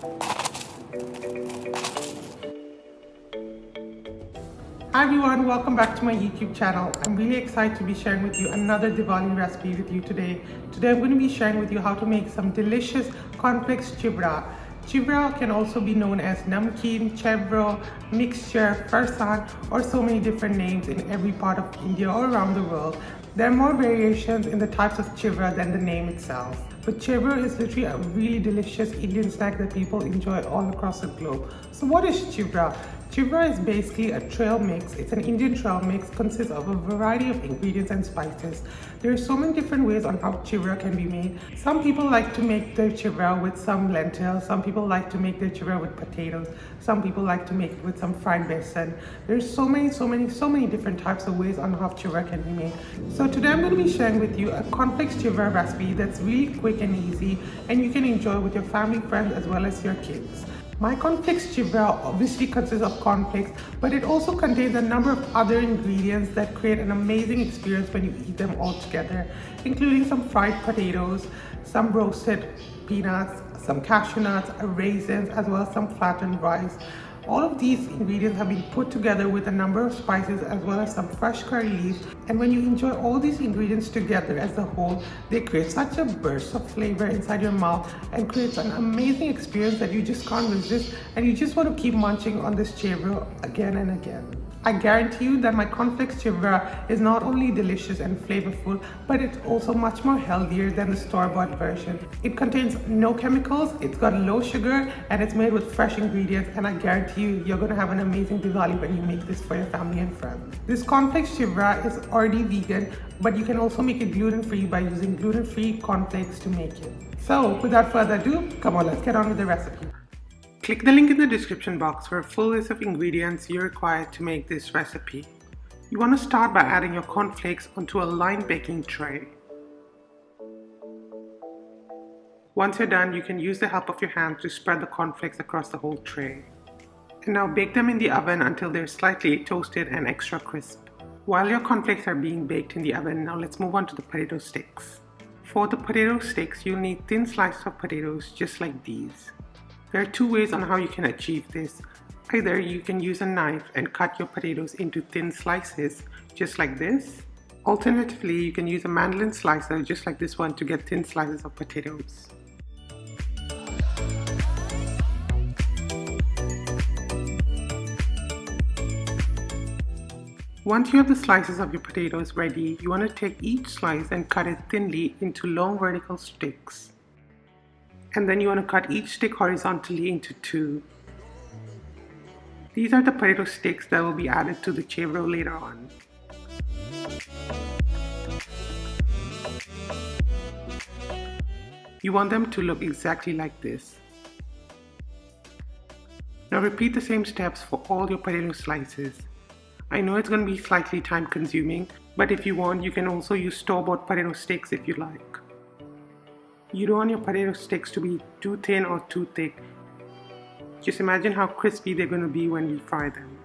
Hi everyone, welcome back to my YouTube channel. I'm really excited to be sharing with you another Diwali recipe with you today. Today I'm going to be sharing with you how to make some delicious cornflakes chivda. Chivda can also be known as namkeen, chevdo, mixture, farsan, or so many different names in every part of India or around the world. There are more variations in the types of chivda than the name itself. But chivda is literally a really delicious Indian snack that people enjoy all across the globe. So what is chivda? Chivda is basically a trail mix. It's an Indian trail mix, consists of a variety of ingredients and spices. There are so many different ways on how chivda can be made. Some people like to make their chivda with some lentils. Some people like to make their chivda with potatoes. Some people like to make it with some fried besan. There's so many different types of ways on how chivda can be made. So today I'm going to be sharing with you a cornflakes chivda recipe that's really quick and easy, and you can enjoy with your family, friends, as well as your kids. My cornflakes chivda obviously consists of cornflakes, but it also contains a number of other ingredients that create an amazing experience when you eat them all together, including some fried potatoes, some roasted peanuts, some cashew nuts, raisins, as well as some flattened rice. All of these ingredients have been put together with a number of spices as well as some fresh curry leaves, and when you enjoy all these ingredients together as a whole, they create such a burst of flavor inside your mouth and creates an amazing experience that you just can't resist, and you just want to keep munching on this chivda again and again. I guarantee you that my cornflakes chivda is not only delicious and flavorful, but it's also much more healthier than the store-bought version. It contains no chemicals, it's got low sugar, and it's made with fresh ingredients, and I guarantee you, you're gonna have an amazing Diwali when you make this for your family and friends. This cornflakes chivda is already vegan, but you can also make it gluten-free by using gluten-free cornflakes to make it. So without further ado, come on, let's get on with the recipe. Click the link in the description box for a full list of ingredients you require to make this recipe. You want to start by adding your cornflakes onto a lined baking tray. Once you're done, you can use the help of your hand to spread the cornflakes across the whole tray. And now bake them in the oven until they're slightly toasted and extra crisp. While your cornflakes are being baked in the oven, now let's move on to the potato sticks. For the potato sticks, you'll need thin slices of potatoes just like these. There are two ways on how you can achieve this. Either you can use a knife and cut your potatoes into thin slices, just like this. Alternatively, you can use a mandolin slicer, just like this one, to get thin slices of potatoes. Once you have the slices of your potatoes ready, you want to take each slice and cut it thinly into long vertical sticks. And then you want to cut each stick horizontally into two. These are the potato sticks that will be added to the chivda later on. You want them to look exactly like this. Now repeat the same steps for all your potato slices. I know it's going to be slightly time consuming, but if you want, you can also use store-bought potato sticks if you like. You don't want your potato sticks to be too thin or too thick. Just imagine how crispy they're going to be when you fry them.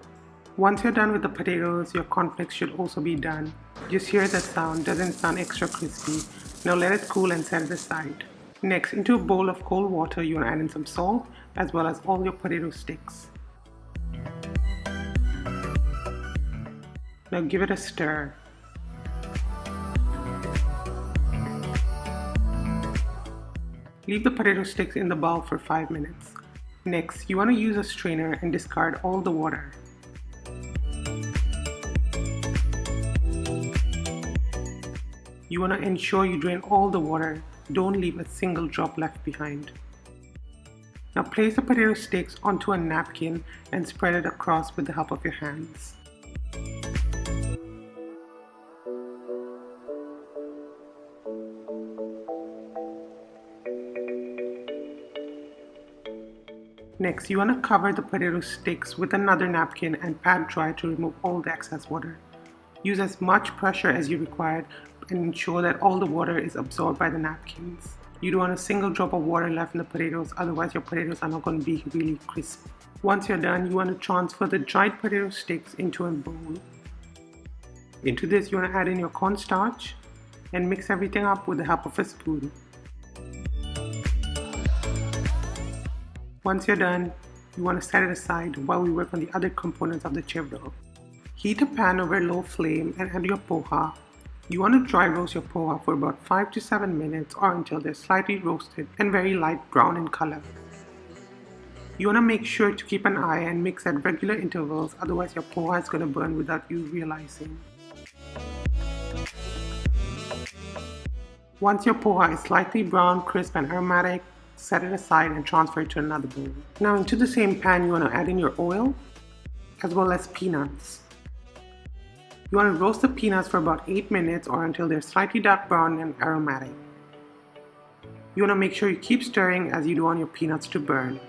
Once you're done with the potatoes, your cornflakes should also be done. Just hear that sound, doesn't sound extra crispy. Now let it cool and set it aside. Next, into a bowl of cold water, you want to add in some salt as well as all your potato sticks. Now give it a stir. Leave the potato sticks in the bowl for 5 minutes. Next, you want to use a strainer and discard all the water. You want to ensure you drain all the water. Don't leave a single drop left behind. Now place the potato sticks onto a napkin and spread it across with the help of your hands. Next, you want to cover the potato sticks with another napkin and pat dry to remove all the excess water. Use as much pressure as you require and ensure that all the water is absorbed by the napkins. You don't want a single drop of water left in the potatoes, otherwise your potatoes are not going to be really crisp. Once you're done, you want to transfer the dried potato sticks into a bowl. Into this, you want to add in your cornstarch and mix everything up with the help of a spoon. Once you're done, you want to set it aside while we work on the other components of the chivdo. Heat a pan over low flame and add your poha. You want to dry roast your poha for about 5 to 7 minutes or until they're slightly roasted and very light brown in color. You want to make sure to keep an eye and mix at regular intervals, otherwise your poha is going to burn without you realizing. Once your poha is slightly brown, crisp and aromatic, set it aside and transfer it to another bowl. Now into the same pan you want to add in your oil as well as peanuts. You want to roast the peanuts for about 8 minutes or until they're slightly dark brown and aromatic. You want to make sure you keep stirring as you don't want your peanuts to burn.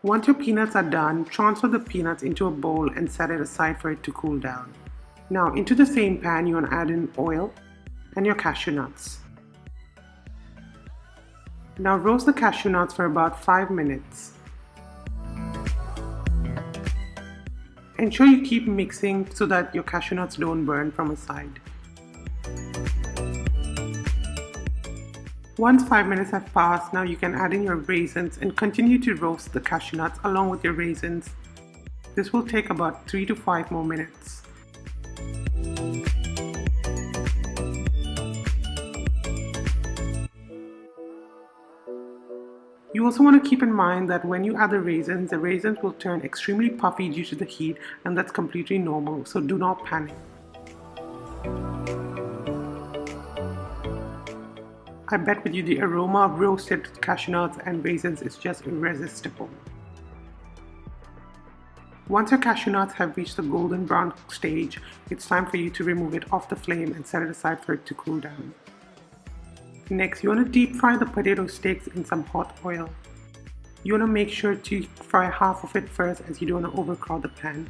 Once your peanuts are done, transfer the peanuts into a bowl and set it aside for it to cool down. Now into the same pan you want to add in oil and your cashew nuts. Now roast the cashew nuts for about 5 minutes. Ensure you keep mixing so that your cashew nuts don't burn from a side. Once 5 minutes have passed, now you can add in your raisins and continue to roast the cashew nuts along with your raisins. This will take about 3 to 5 more minutes. You also want to keep in mind that when you add the raisins will turn extremely puffy due to the heat, and that's completely normal, so do not panic. I bet with you the aroma of roasted cashew nuts and raisins is just irresistible. Once your cashew nuts have reached the golden brown stage, it's time for you to remove it off the flame and set it aside for it to cool down. Next, you want to deep fry the potato sticks in some hot oil. You want to make sure to fry half of it first as you don't want to overcrowd the pan.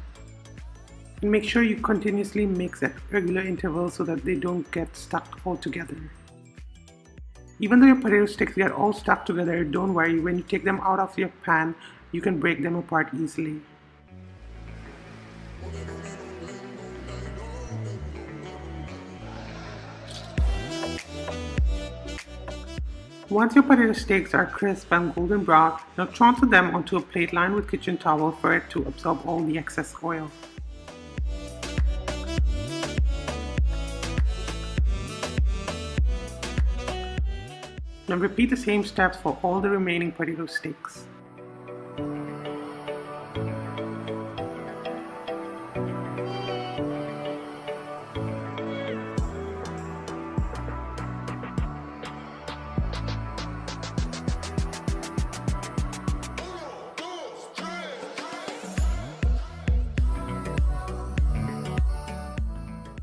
And make sure you continuously mix at regular intervals so that they don't get stuck all together. Even though your potato sticks get all stuck together, don't worry, when you take them out of your pan, you can break them apart easily. Once your potato sticks are crisp and golden brown, now transfer them onto a plate lined with kitchen towel for it to absorb all the excess oil. Now repeat the same steps for all the remaining potato sticks.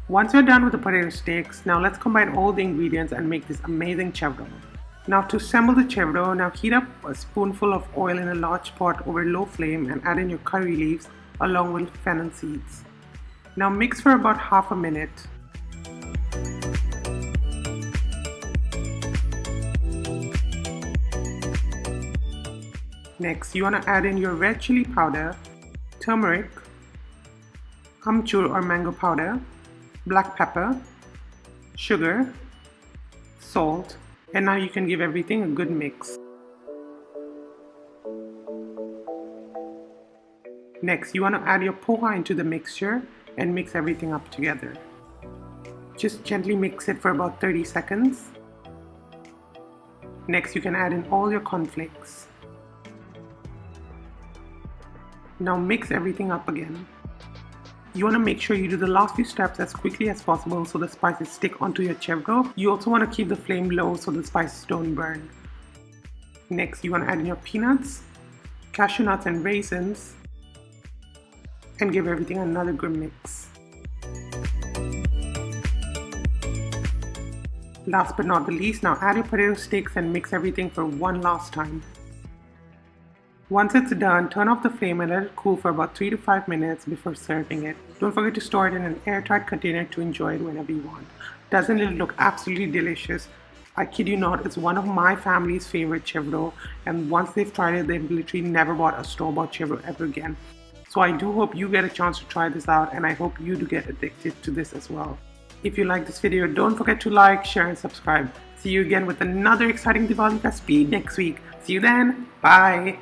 Once you're done with the potato sticks, now let's combine all the ingredients and make this amazing chevdo. Now to assemble the chevdo, now heat up a spoonful of oil in a large pot over low flame and add in your curry leaves along with fennel seeds. Now mix for about half a minute. Next, you want to add in your red chili powder, turmeric, amchur or mango powder, black pepper, sugar, salt, and now you can give everything a good mix. Next, you want to add your poha into the mixture and mix everything up together. Just gently mix it for about 30 seconds. Next, you can add in all your cornflakes. Now mix everything up again. You want to make sure you do the last few steps as quickly as possible so the spices stick onto your chevdo. You also want to keep the flame low so the spices don't burn. Next, you want to add in your peanuts, cashew nuts and raisins, and give everything another good mix. Last but not the least, now add your potato sticks and mix everything for one last time. Once it's done, turn off the flame and let it cool for about 3 to 5 minutes before serving it. Don't forget to store it in an airtight container to enjoy it whenever you want. Doesn't it look absolutely delicious? I kid you not, it's one of my family's favorite chevdo, and once they've tried it, they've literally never bought a store-bought chevdo ever again. So I do hope you get a chance to try this out, and I hope you do get addicted to this as well. If you like this video, don't forget to like, share and subscribe. See you again with another exciting Diwali recipe next week. See you then. Bye.